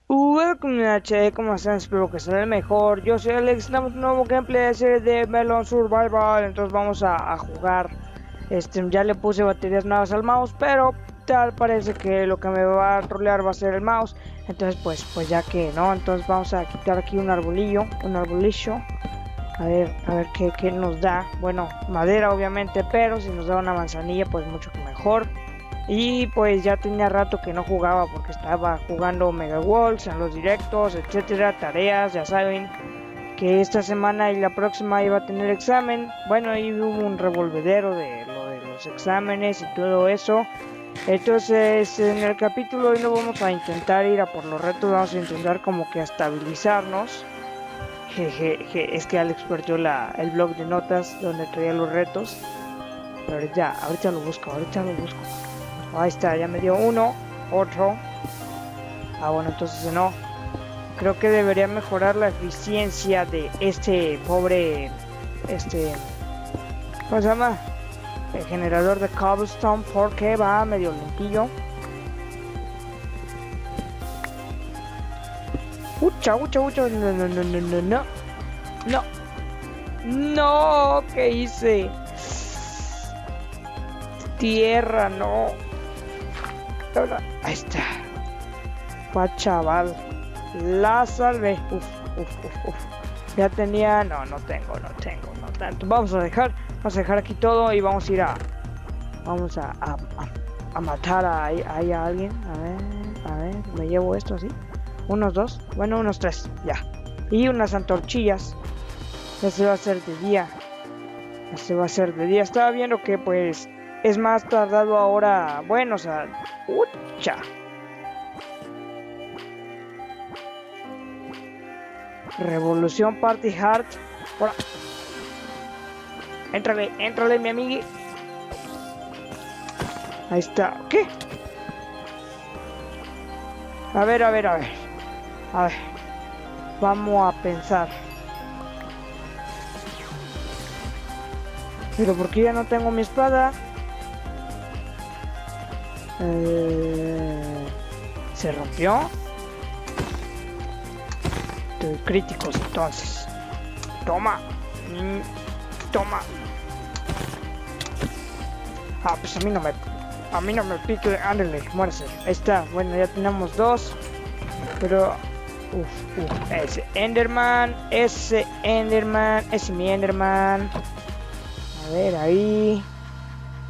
Welcome HD, ¿cómo están? Espero que estén el mejor. Yo soy Alex, estamos en un nuevo gameplay de serie de Melon Survival. Entonces vamos a jugar. Ya le puse baterías nuevas al mouse, pero tal parece que lo que me va a trolear va a ser el mouse. Entonces pues ya que no, entonces vamos a quitar aquí un arbolillo. A ver qué nos da. Bueno, madera obviamente, pero si nos da una manzanilla pues mucho que mejor. Y pues ya tenía rato que no jugaba porque estaba jugando Mega Walls en los directos, etcétera, tareas, ya saben que esta semana y la próxima iba a tener examen. Bueno, ahí hubo un revolvedero de lo de los exámenes y todo eso. Entonces en el capítulo hoy no vamos a intentar ir a por los retos, vamos a intentar como que a estabilizarnos. Es que Alex perdió el blog de notas donde traía los retos. Pero ahorita lo busco. Ahí está, ya me dio uno, otro. Bueno, entonces no. Creo que debería mejorar la eficiencia de este pobre, ¿cómo se llama? El generador de cobblestone, porque va medio lentillo. Ucha, no, ¿qué hice? Tierra, no. Ahí está. Chaval. La salvé. Uf. Ya tenía. No tengo tanto. Vamos a dejar aquí todo y vamos a ir vamos a matar a alguien. A ver, me llevo esto así. Unos dos. Bueno, unos tres. Ya. Y unas antorchillas. Ya se va a hacer de día. Estaba viendo que pues es más tardado ahora. Bueno, o sea. Ucha. Revolución Party Hard. Hola. Éntrale, mi amigo. Ahí está. ¿Qué? A ver. Vamos a pensar. Pero ¿por qué ya no tengo mi espada? ¿Se rompió? Críticos entonces. Toma. Pues a mí no me pique. Ándale, muérese. Ahí está. Bueno, ya tenemos dos. Pero ese Enderman, ese mi Enderman. A ver, ahí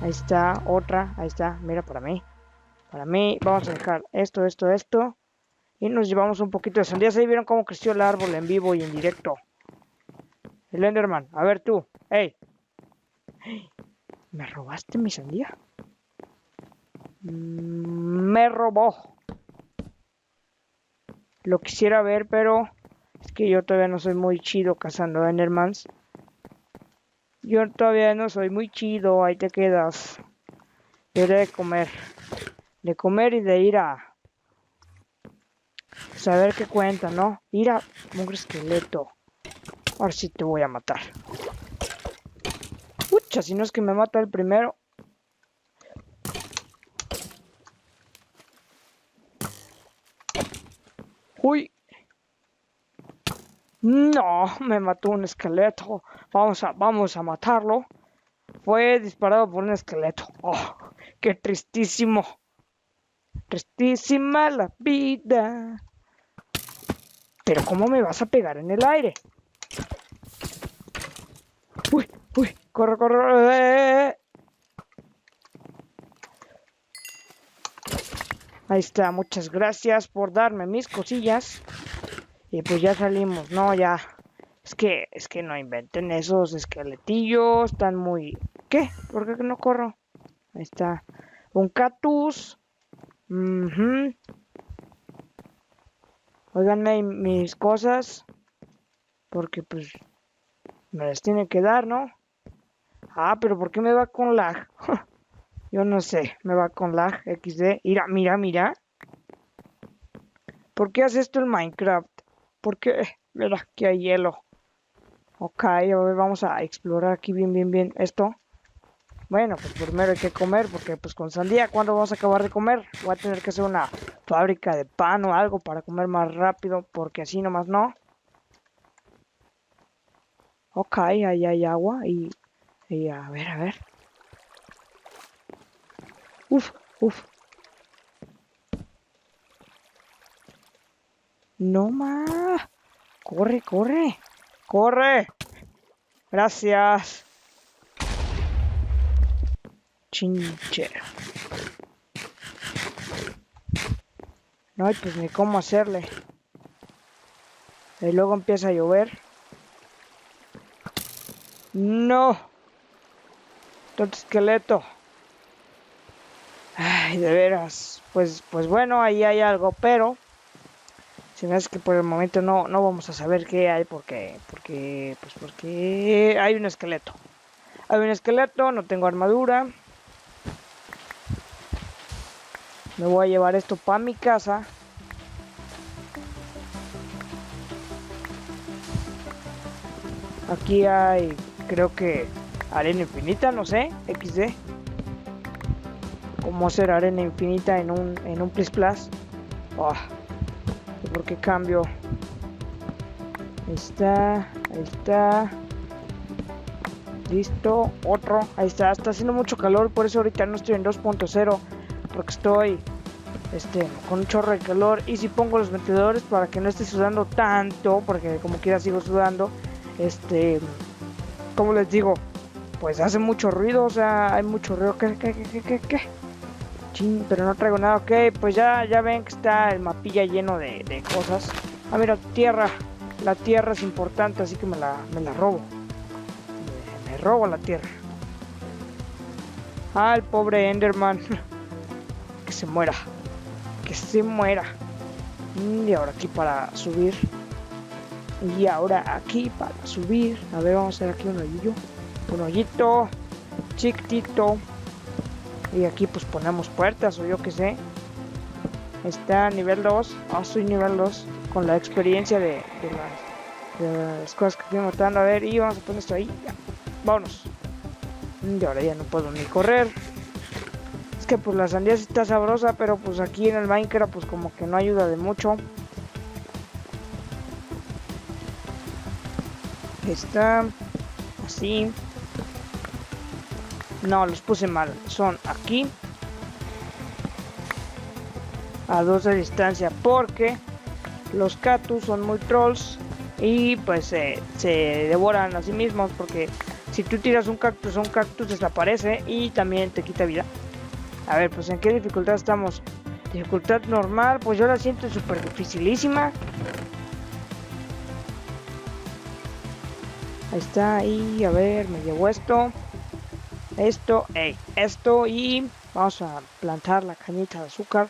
está otra. Ahí está, mira, para mí vamos a dejar esto. Y nos llevamos un poquito de sandías. Ahí vieron cómo creció el árbol en vivo y en directo. El Enderman. A ver tú. ¡Ey! ¿Me robaste mi sandía? Me robó. Lo quisiera ver, pero es que yo todavía no soy muy chido cazando Endermans. Yo todavía no soy muy chido. Ahí te quedas. Debería de comer. De comer y de ir a saber qué cuenta, ¿no? Ir a mugre esqueleto. Ahora sí te voy a matar. Pucha, si no es que me mata el primero. Uy. No, me mató un esqueleto. Vamos a matarlo. Fue disparado por un esqueleto. Oh, qué tristísimo. Tristísima la vida. Pero ¿cómo me vas a pegar en el aire? Uy, corre. Ahí está, muchas gracias por darme mis cosillas. Y pues ya salimos, no, ya. Es que no inventen esos esqueletillos, están muy... ¿Qué? ¿Por qué no corro? Ahí está. Un cactus. Óiganme mis cosas. Porque pues me las tiene que dar, ¿no? Pero ¿por qué me va con lag? Yo no sé, me va con lag XD. Mira. ¿Por qué hace esto el Minecraft? ¿Por qué? Mira, aquí hay hielo. Ok, a ver, vamos a explorar aquí bien esto. Bueno, pues primero hay que comer, porque pues con sandía, ¿cuándo vamos a acabar de comer? Voy a tener que hacer una fábrica de pan o algo para comer más rápido, porque así nomás no. Ok, ahí hay agua y a ver, a ver. Uf, uf. No más. Corre, corre. Corre. Gracias. Chinchero. No hay pues ni cómo hacerle. Y luego empieza a llover. No. Tonto esqueleto. Ay, de veras. Pues bueno, ahí hay algo, pero se me hace que por el momento no vamos a saber qué hay porque hay un esqueleto. Hay un esqueleto, no tengo armadura. Me voy a llevar esto para mi casa. Aquí hay, creo que arena infinita, no sé, XD. ¿Cómo hacer arena infinita en un Plis Plus? Oh, ¿por qué cambio? Ahí está, ahí está. Listo, otro. Ahí está haciendo mucho calor, por eso ahorita no estoy en 2.0. Porque estoy con un chorro de calor. Y si pongo los ventiladores para que no esté sudando tanto, porque como quiera sigo sudando. Como les digo, pues hace mucho ruido, o sea, hay mucho ruido. ¿Qué? Chin, pero no traigo nada. Ok, pues ya ven que está el mapilla lleno de cosas. Ah, mira, tierra. La tierra es importante, así que me la robo. Me robo la tierra. Ah, el pobre Enderman. Que se muera. Que se muera. Y ahora aquí para subir. Y ahora aquí para subir. A ver, vamos a hacer aquí un hoyillo. Un hoyito chiquitito. Y aquí pues ponemos puertas o yo que sé. Está nivel 2. Ah, soy nivel 2. Con la experiencia de las cosas que estoy matando. A ver, y vamos a poner esto ahí. Ya. Vámonos. Y ahora ya no puedo ni correr. Es que pues la sandía sí está sabrosa, pero pues aquí en el Minecraft pues como que no ayuda de mucho. Está así. No, los puse mal. Son aquí. A 2 de distancia. Porque los cactus son muy trolls. Y pues se devoran a sí mismos. Porque si tú tiras un cactus desaparece. Y también te quita vida. A ver, pues en qué dificultad estamos. Dificultad normal. Pues yo la siento súper dificilísima. Ahí está, y a ver, me llevo esto, esto, y vamos a plantar la cañita de azúcar,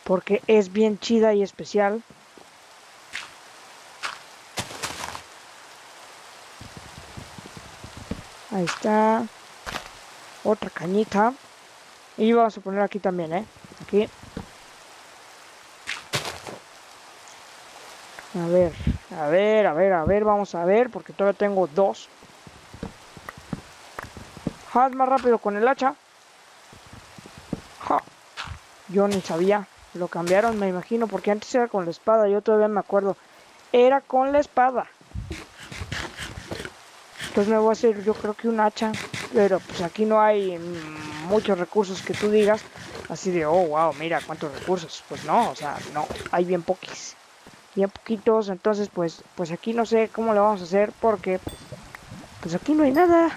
porque es bien chida y especial. Ahí está, otra cañita, y vamos a poner aquí también, aquí. A ver, vamos a ver, porque todavía tengo 2. Haz más rápido con el hacha. Ja. Yo ni sabía. Lo cambiaron, me imagino, porque antes era con la espada. Yo todavía me acuerdo. Era con la espada. Entonces me voy a hacer, yo creo que un hacha. Pero pues aquí no hay muchos recursos que tú digas. Así de, oh, wow, mira cuántos recursos. Pues no, o sea, no. Hay bien poquis. Bien poquitos. Entonces, pues aquí no sé cómo le vamos a hacer. Porque, pues aquí no hay nada.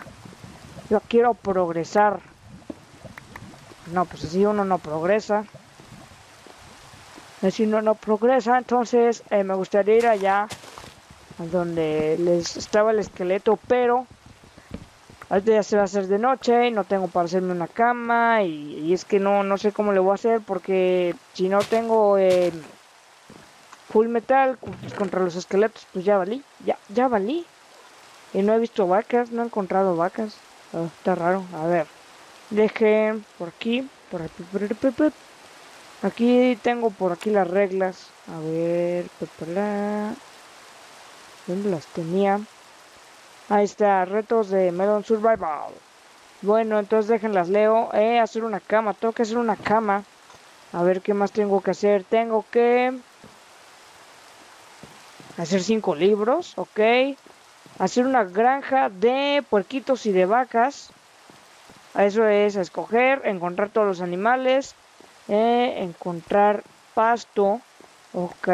Yo quiero progresar. No, pues así uno no progresa. Así uno no progresa. Entonces me gustaría ir allá donde les estaba el esqueleto. Pero ahorita ya se va a hacer de noche y no tengo para hacerme una cama. Y es que no sé cómo le voy a hacer. Porque si no tengo full metal pues, contra los esqueletos, pues ya valí. Ya valí. Y no he visto vacas. No he encontrado vacas. Oh, está raro. A ver. Deje por aquí. Por aquí. Aquí tengo por aquí las reglas. A ver. ¿Dónde las tenía? Ahí está, retos de Melon Survival. Bueno, entonces déjenlas leo. Hacer una cama, tengo que hacer una cama. A ver qué más tengo que hacer. Tengo que hacer 5 libros, ok. Hacer una granja de puerquitos y de vacas. Eso es a escoger, encontrar todos los animales, encontrar pasto, ok.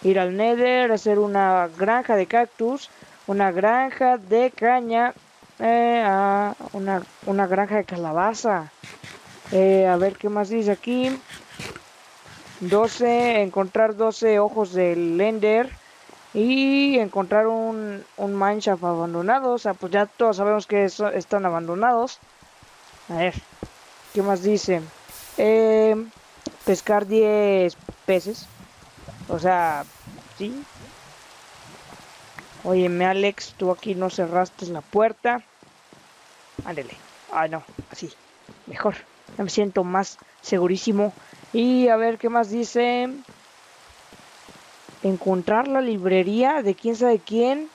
Ir al Nether, hacer una granja de cactus, una granja de caña, una granja de calabaza. A ver qué más dice aquí. 12, encontrar 12 ojos del Ender. Y encontrar un mineshaft abandonado. O sea, pues ya todos sabemos que están abandonados. A ver, ¿qué más dice? Pescar 10 peces. O sea, sí. Óyeme, Alex, tú aquí no cerraste la puerta. Ándele. Ah, no, así. Mejor. Ya me siento más segurísimo. Y a ver, ¿qué más dice? Encontrar la librería de quién sabe quién.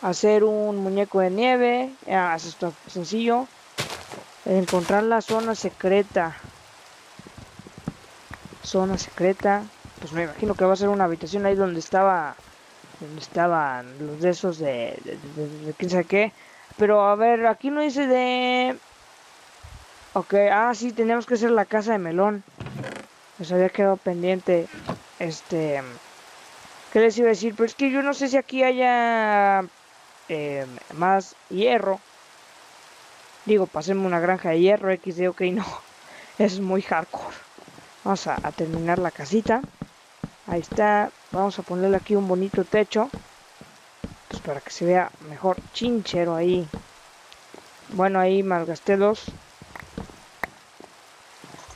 Hacer un muñeco de nieve. Eso está sencillo. Encontrar la zona secreta. Zona secreta. Pues me imagino que va a ser una habitación ahí donde estaban los de esos de quién sabe qué. Pero a ver, aquí no dice de... Ok, sí, tenemos que hacer la casa de melón. Pues había quedado pendiente. ¿Qué les iba a decir? Pero es que yo no sé si aquí haya más hierro. Digo, pasemos una granja de hierro, XD, ok, no. Es muy hardcore. Vamos a terminar la casita. Ahí está. Vamos a ponerle aquí un bonito techo. Pues para que se vea mejor chinchero ahí. Bueno, ahí malgasté 2.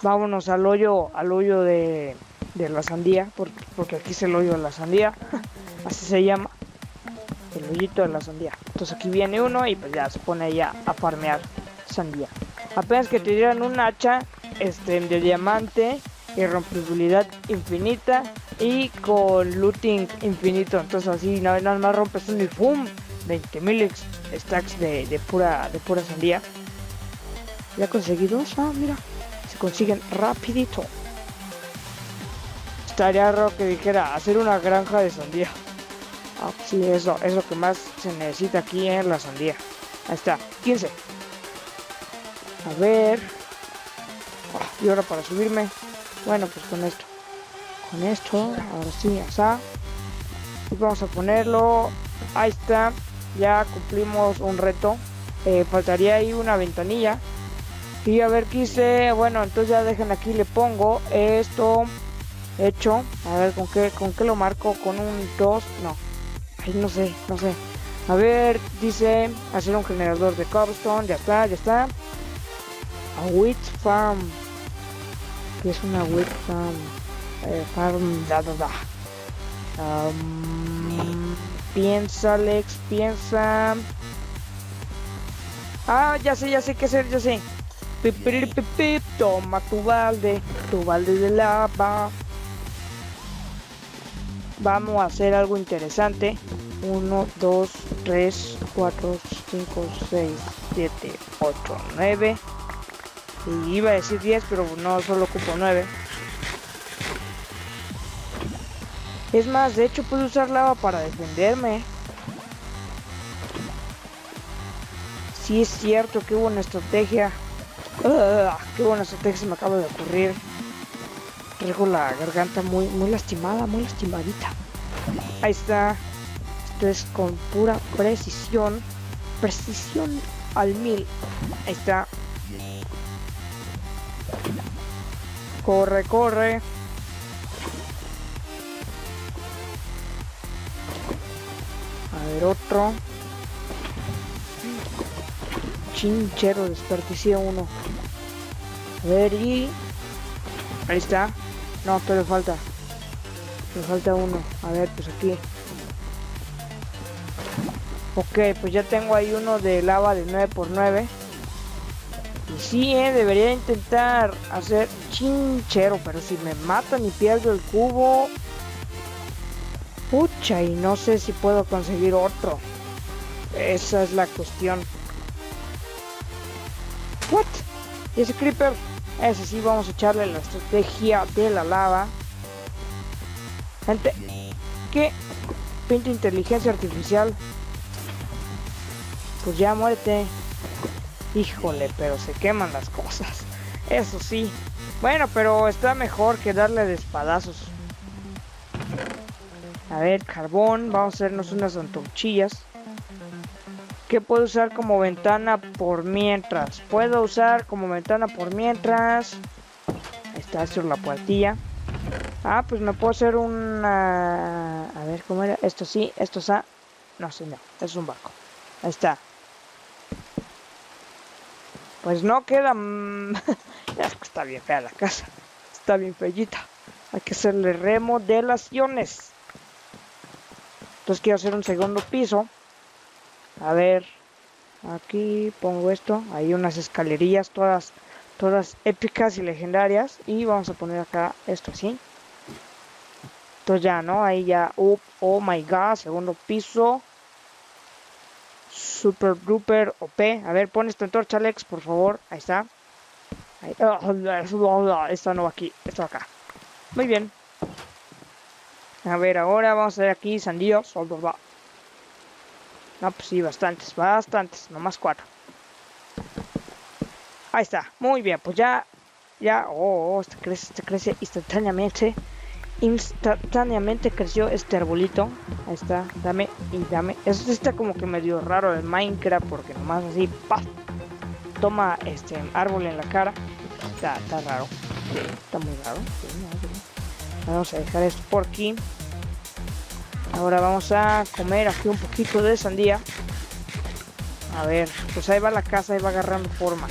Vámonos al hoyo de la sandía. Porque aquí es el hoyo de la sandía. Así se llama. El hoyito de la sandía. Entonces aquí viene uno y pues ya se pone ya a farmear sandía. Apenas que te dieran un hacha de diamante y rompibilidad infinita y con looting infinito. Entonces así nada más rompes un y ¡pum! 20.000 stacks de pura sandía. Ya conseguí 2. Mira, se consiguen rapidito. Estaría raro que dijera hacer una granja de sandía. Sí, eso es lo que más se necesita aquí en la sandía. Ahí está, 15. A ver. Y ahora para subirme. Bueno, pues con esto. Ahora sí, asá. Y vamos a ponerlo. Ahí está. Ya cumplimos un reto. Faltaría ahí una ventanilla. Y a ver qué hice. Bueno, entonces ya dejen aquí, le pongo esto hecho. A ver, ¿con qué lo marco? Con un 2. No. Ay, no sé. A ver, dice hacer un generador de cobblestone. Ya está. A wheat farm. ¿Qué es una wheat farm? Piensa, Alex, piensa. Ya sé qué hacer, ya sé. Toma tu balde de lava. Vamos a hacer algo interesante. 1, 2, 3, 4, 5, 6, 7, 8, 9. Y iba a decir 10, pero no, solo ocupo 9. Es más, de hecho puedo usar lava para defenderme. Sí, es cierto, qué buena estrategia. Qué buena estrategia se me acaba de ocurrir. Traigo la garganta muy lastimada, muy lastimadita. Ahí está. Esto es con pura precisión. Precisión al 1000. Ahí está. Corre. A ver, otro. Chinchero, desperdicié uno. A ver, y... ahí está. No, pero falta. Me falta uno. A ver, pues aquí. Ok, pues ya tengo ahí uno de lava de 9×9. Y sí, debería intentar hacer chinchero. Pero si me matan y pierdo el cubo... Pucha, y no sé si puedo conseguir otro. Esa es la cuestión. What? ¿Y ese creeper? Ese sí, vamos a echarle la estrategia de la lava. Gente, ¿qué pinta inteligencia artificial? Pues ya muérete. Híjole, pero se queman las cosas. Eso sí. Bueno, pero está mejor que darle de espadazos. A ver, carbón. Vamos a hacernos unas antorchillas. ¿Qué puedo usar como ventana por mientras? Puedo usar como ventana por mientras. Ahí está, esto es la puertilla. Ah, pues me puedo hacer una... A ver, ¿cómo era? Esto sí, esto está... No, sí, no. Es un barco. Ahí está. Pues no queda... Es que está bien fea la casa. Está bien fellita. Hay que hacerle remodelaciones. Entonces quiero hacer un segundo piso. A ver. Aquí pongo esto. Hay unas escalerillas todas épicas y legendarias. Y vamos a poner acá esto así. Entonces ya, ¿no? Ahí ya... oh my god. Segundo piso. Super duper OP. A ver, pon esta antorcha, Alex, por favor. Ahí está. Ahí. Esta no va aquí. Esto acá. Muy bien. A ver, ahora vamos a ver aquí sandíos. No, pues sí, bastantes. Nomás 4. Ahí está. Muy bien, pues ya. Este crece instantáneamente. Instantáneamente creció este arbolito. Ahí está. Dame y dame. Esto está como que medio raro en Minecraft. Porque nomás así. ¡Paf! Toma este árbol en la cara. Está raro. Sí, está muy raro. Sí. Vamos a dejar esto por aquí. Ahora vamos a comer aquí un poquito de sandía. A ver, pues ahí va la casa, ahí va agarrando forma.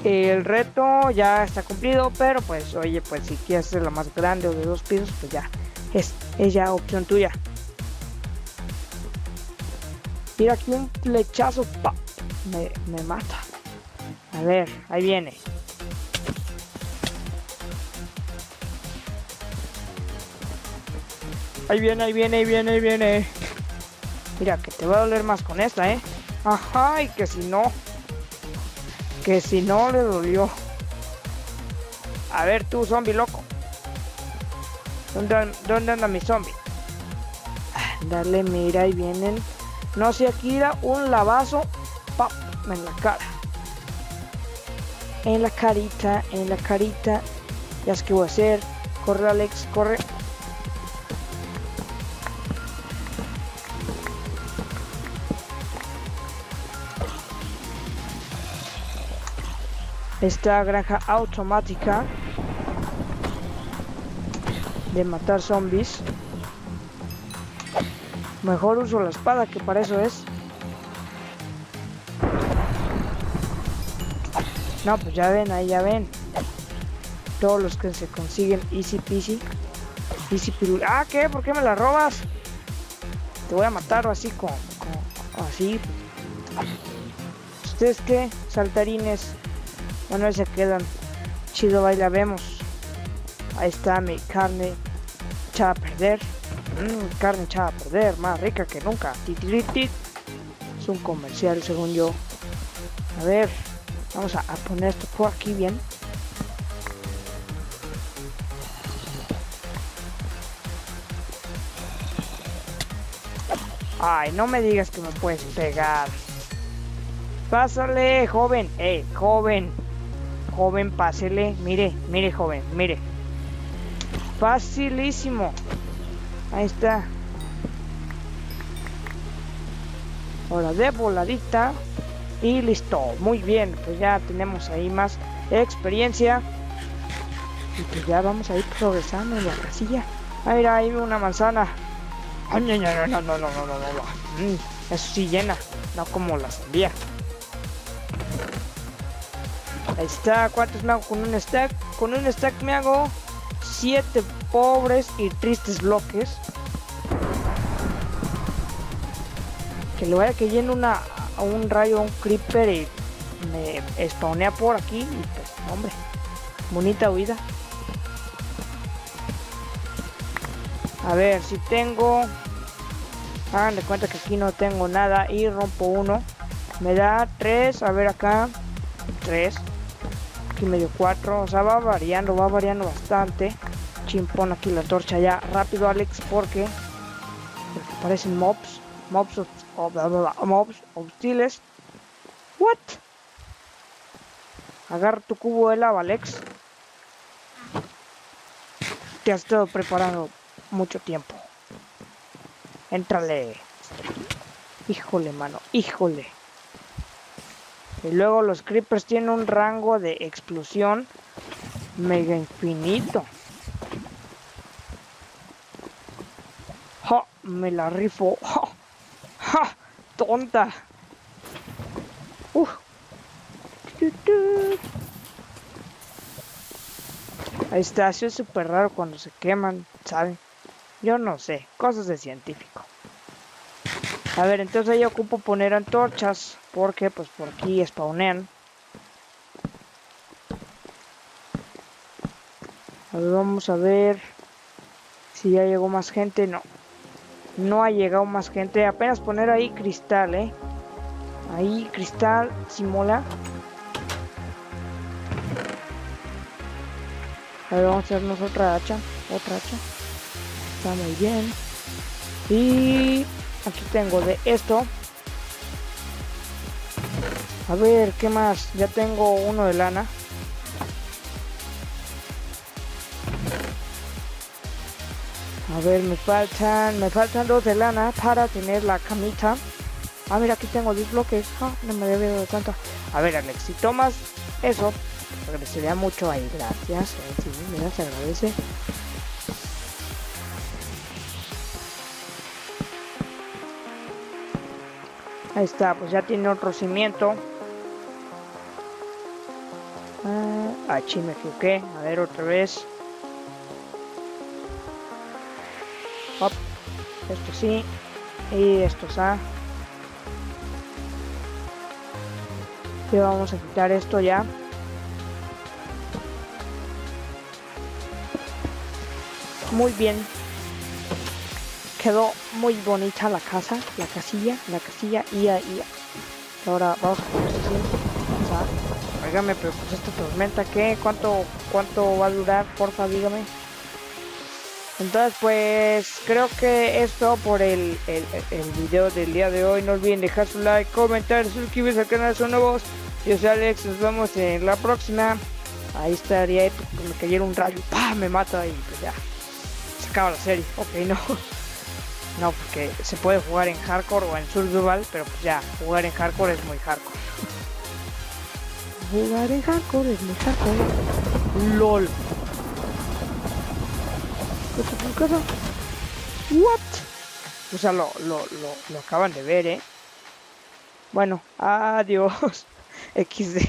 El reto ya está cumplido, pero pues, oye, pues si quieres hacerla más grande o de 2 pisos, pues ya, es ya opción tuya. Mira aquí un flechazo, ¡pa! Me mata. A ver, ahí viene. Ahí viene. Mira, que te va a doler más con esta, ¿eh? Ajá, y que si no le dolió. A ver tú, zombie loco. ¿Dónde anda mi zombie? Dale, mira, ahí vienen. No sé, aquí era un lavazo. ¡Pap! En la cara. En la carita. Ya sé qué voy a hacer. Corre, Alex, corre. Esta granja automática de matar zombies. Mejor uso la espada, que para eso es. No, pues ya ven, ahí ya ven. Todos los que se consiguen easy peasy. Easy pirul. Ah, ¿qué? ¿Por qué me la robas? Te voy a matar así así. ¿Ustedes qué? Saltarines. Bueno, ahí se quedan. Chido, ahí la vemos. Ahí está mi carne echada a perder. Carne echada a perder, más rica que nunca. Es un comercial, según yo. A ver, vamos a poner esto por aquí bien. Ay, no me digas que me puedes pegar. Pásale, joven. Joven. Joven, pásele. Mire, joven, mire. Facilísimo. Ahí está. Ahora de voladita. Y listo. Muy bien. Pues ya tenemos ahí más experiencia. Y pues ya vamos a ir progresando en la casilla. Ahí hay una manzana. Ay, no. Eso sí llena. No como la sandía. Ahí está. ¿Cuántos me hago con un stack? Con un stack me hago 7 pobres y tristes bloques. Que le vaya que llene a un rayo, a un creeper y me spawnea por aquí. Y pues, hombre, bonita huida. A ver, si tengo... Hagan de cuenta que aquí no tengo nada y rompo uno. Me da 3, a ver acá. 3. Aquí me dio 4, o sea, va variando bastante. Chimpón aquí la torcha ya. Rápido, Alex, porque parecen mobs. Mobs hostiles. What? Agarra tu cubo de lava, Alex. Te has estado preparando mucho tiempo. Éntrale. Híjole, mano, híjole. Y luego los creepers tienen un rango de explosión mega infinito. ¡Ja! Me la rifo. ¡Ja! ¡Ja! ¡Tonta! Ahí está, sí es súper raro cuando se queman, ¿saben? Yo no sé, cosas de científico. A ver, entonces yo ocupo poner antorchas, porque pues por aquí spawnean. A ver, vamos a ver si ya llegó más gente. No, no ha llegado más gente. Apenas poner ahí cristal, ahí cristal, si mola. A ver, vamos a hacernos otra hacha. Está muy bien. Y aquí tengo de esto. A ver, ¿qué más? Ya tengo uno de lana. A ver, me faltan 2 de lana para tener la camita. Ah, mira, aquí tengo 10 bloques. No me había dado cuenta. A ver, Alex, si tomas eso, agradecería mucho ahí. Gracias. Sí, mira, se agradece. Ahí está, pues ya tiene otro cimiento. Sí, me equivoqué. A ver, otra vez. Hop. Esto sí. Y esto está. Y vamos a quitar esto ya. Muy bien. Quedó muy bonita la casa, la casilla y ahora vamos a poner así. Óigame, pero pues esta tormenta, ¿qué? ¿Cuánto va a durar? Porfa, dígame. Entonces, pues creo que esto por el video del día de hoy. No olviden dejar su like, comentar, suscribirse al canal si son nuevos. Yo soy Alex, nos vemos en la próxima. Ahí estaría épico que me cayera un rayo, ¡pah! Me mata y pues ya. Se acaba la serie. Ok, no. No, porque se puede jugar en hardcore o en survival, pero pues ya, jugar en hardcore es muy hardcore. Jugar en hardcore es muy hardcore. LOL. ¿Qué cosa? What? O sea, lo acaban de ver, Bueno, adiós. XD.